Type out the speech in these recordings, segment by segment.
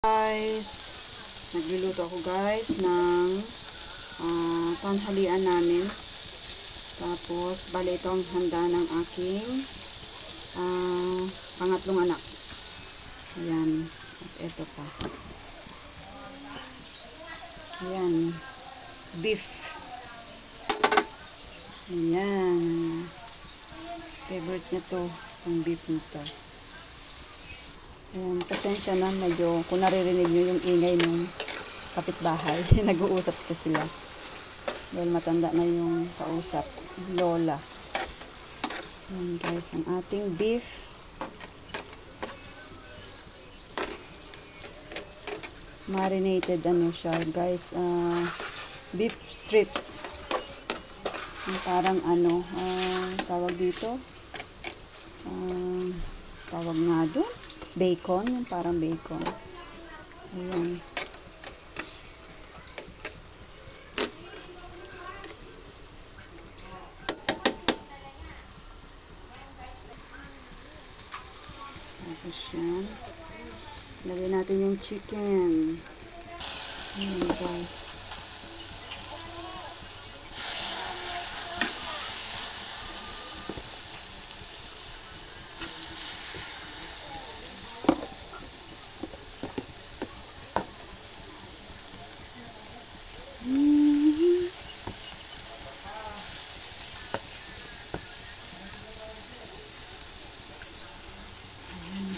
Guys, nagluluto ako guys ng tanghalian namin. Tapos bali ito ang handa ng aking pangatlong anak. Ayan, at ito pa. Ayan, beef. Ayan, favorite niya to, ang beef nito. Ayan, pasensya na, medyo kung naririnig nyo yung ingay ng kapitbahay. Nag-uusap ka sila. Dahil matanda na yung kausap, lola. Ayan guys, ang ating beef. Marinated ano siya guys, beef strips. Yung parang ano, tawag dito. Tawag nga doon. Bacon, yung parang bacon. Ayan. Tapos yan. Lagyan natin yung chicken. Ayan guys.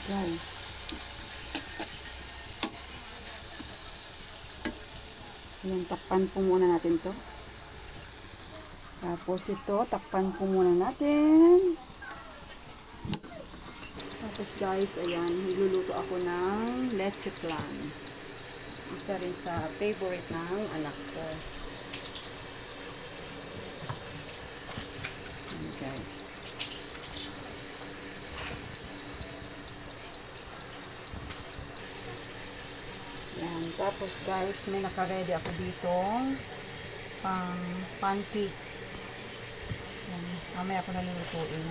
Guys, ayan, takpan po muna natin to. Tapos ito, takpan po muna natin. Tapos guys, ayan, niluluto ako ng leche flan. Isa rin sa favorite ng anak ko. Ayan guys. Yan. Tapos guys, may naka-ready ako dito pang pancake. Yan. Mamaya ako nalulutuin.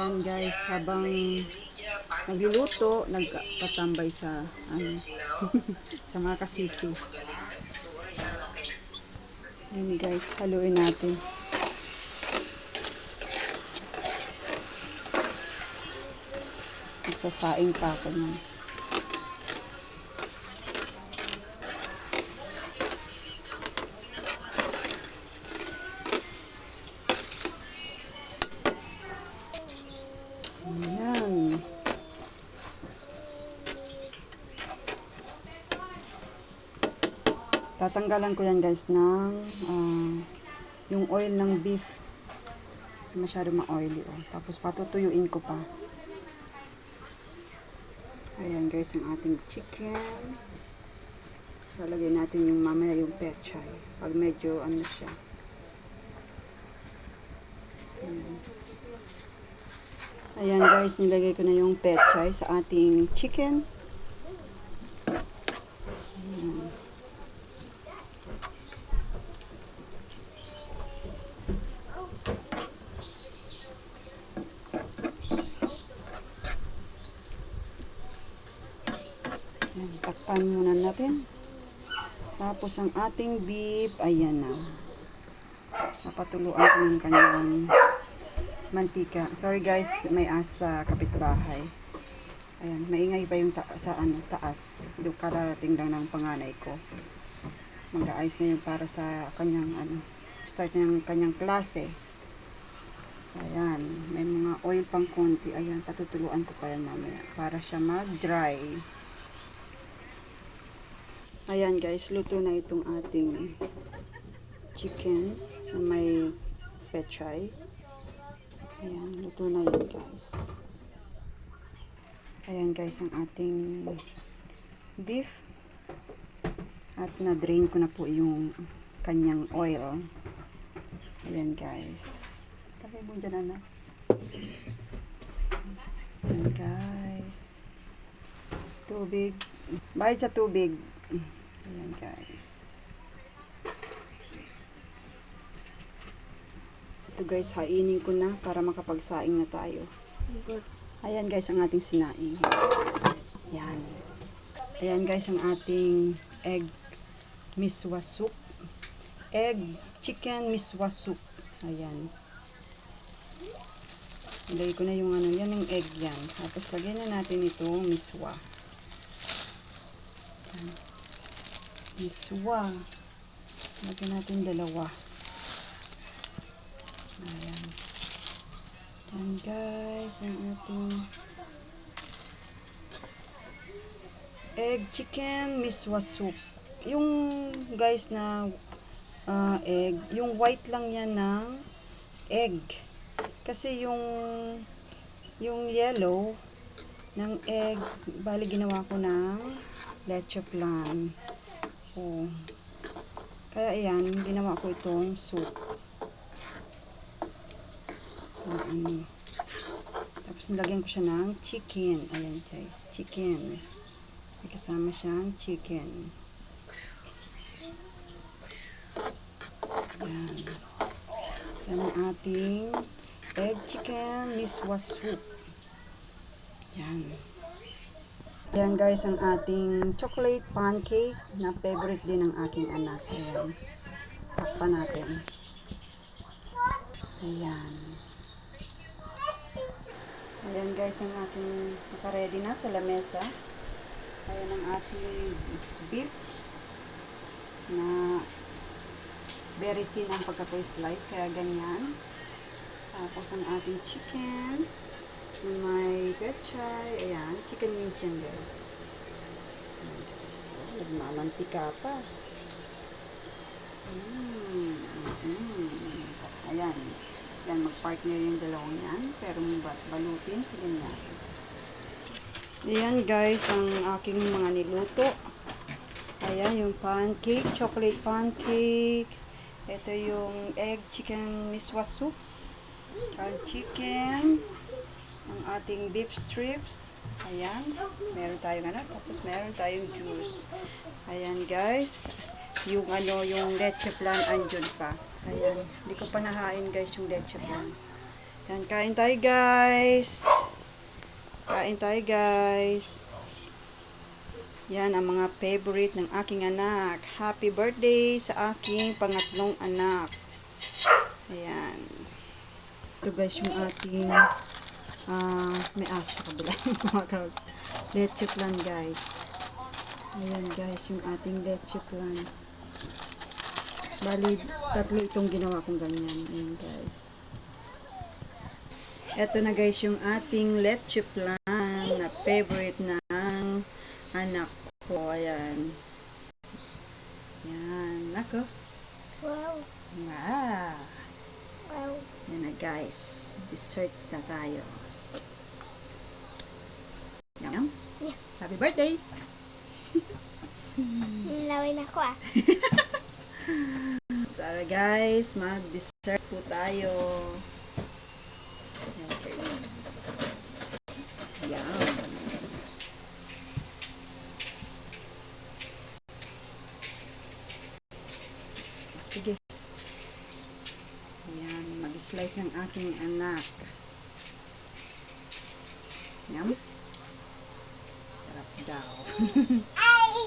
Yan guys, habang nagluluto, nagtatambay sa ano, sa mga kasisi. Yan guys, haluin natin. Magsasaing pa ako nun. Ayan. Tatanggalan ko yan guys ng yung oil ng beef. Masyado ma-oily. Tapos patutuyuin ko pa. Ayan guys, ang ating chicken. Lalagay natin yung mamaya yung pechay. Pag medyo ano siya. Ayan guys, nilagay ko na yung pechay sa ating chicken. Ayan. Ayan, takpan muna natin. Tapos ang ating beef, ayan na. Napatuluan ko ng kanyang mantika. Sorry guys, may asa kapitbahay. Ayan, maingay pa yung sa ano, taas. Doon kararating lang ng panganay ko. Mag-aayos na yung para sa kanyang ano, start ng kanyang klase. Ayan, may mga oil pang konti. Ayan, patutuluan ko pa yan mamaya para siya mag-dry. Ayan guys, luto na itong ating chicken na may pechay. Ayan, luto na yan guys. Ayan guys, ang ating beef. At na-drain ko na po yung kanyang oil. Ayan guys. Tabi mo dyan, anak. Ayan guys. Tubig. Bayad sa tubig. Ayan guys. Ito guys, hainin ko na para makapagsaing na tayo. Ayan guys, ang ating sinaing. Yan. Ayan guys, ang ating egg miswa soup. Egg chicken miswa soup. Ayan. Ilagay ko na yung ano, yan yung egg yan. Tapos lagyan na natin itong miswa. Ayan. Miswa. Lagyan natin dalawa. Ayan. Ayan guys, ang ating egg chicken miswa soup. Yung guys na egg, yung white lang yan ng egg. Kasi yung yellow ng egg, bali ginawa ko ng leche flan. Oh. Kaya ayan, ginawa ko itong soup. Ano. Tapos nilagyan ko siya ng chicken. Ayan guys, chicken. May kasama siyang chicken. Ayan. Yan ang ating egg chicken miswa soup. Yan. Yan guys, ang ating chocolate pancake na favorite din ng aking anak. Ayan. Takpan natin. Ayan. Ayan guys, ang ating naka-ready na sa lamesa. Ayan ang ating beef na very thin ang pagkaka-slice, kaya ganyan. Tapos ang ating chicken na may pechay. Ayan, chicken wings yan guys. Ayan guys. So, nagmamantika pa. Ayan. Yan, mag-partner yung dalawang yan. Pero balutin, sige niya. Ayan guys, ang aking mga niluto. Ayan, yung pancake, chocolate pancake. Ito yung egg chicken miswa soup. Ang chicken. Ang ating beef strips. Ayan. Meron tayong ano. Tapos meron tayong juice. Ayan guys. Yung ano, yung leche flan andyan pa. Ayan. Hindi ko pa nahain guys yung leche flan. Ayan. Kain tayo guys. Kain tayo guys. Yan ang mga favorite ng aking anak. Happy birthday sa aking pangatlong anak. Ayan. Ito guys yung ating may aso sa kabila. Leche flan guys. Ayan guys yung ating leche flan. Bali, tatlo itong ginawa kong ganyan. Ayan guys. Ito na guys yung ating leche flan na favorite ng anak ko. Ayan. Yan. Nako. Wow. Wow. Wow. Yan na guys. Dessert na tayo. Yum. Yeah. Happy birthday! Laway na ako ah. Tara guys, mag-dessert po tayo. Okay. Yum. Sige. Ayan, mag-slice ng aking anak. Yum. Sarap daw.